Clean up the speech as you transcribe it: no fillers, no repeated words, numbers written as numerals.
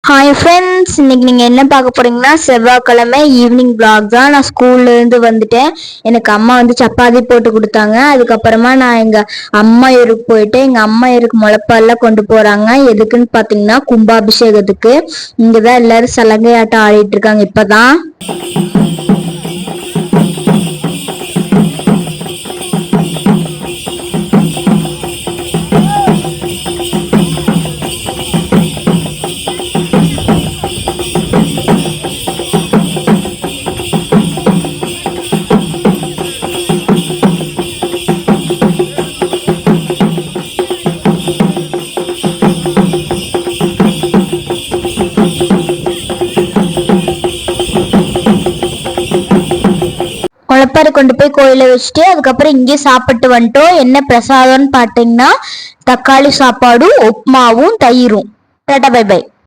Hi friends, இன்னைக்கு நீங்கள் என்ன பார்க்க போறீங்கன்னா செவ்வாய்க்கிழமை ஈவினிங் பிளாக் தான். நான் ஸ்கூல்லேருந்து வந்துட்டேன். எனக்கு அம்மா சப்பாத்தி போட்டு கொடுத்தாங்க. அதுக்கப்புறமா நான் எங்கள் அம்மா ஊருக்கு போயிட்டு எங்கள் அம்மா ஊருக்கு முளைப்பால்லாம் கொண்டு போகிறாங்க. எதுக்குன்னு பார்த்தீங்கன்னா கும்பாபிஷேகத்துக்கு. இங்கே தான் எல்லோரும் சலங்கை ஆட்டம் ஆடிட்டு இருக்காங்க இப்போ தான். முளைப்பாரி கொண்டு போய் கோயில வச்சுட்டு அதுக்கப்புறம் இங்கே சாப்பிட்டு வந்துட்டோம். என்ன பிரசாதம்னு பார்த்தீங்கன்னா தக்காளி சாப்பாடும் உப்புமாவும் தயிரும். Tata bye by.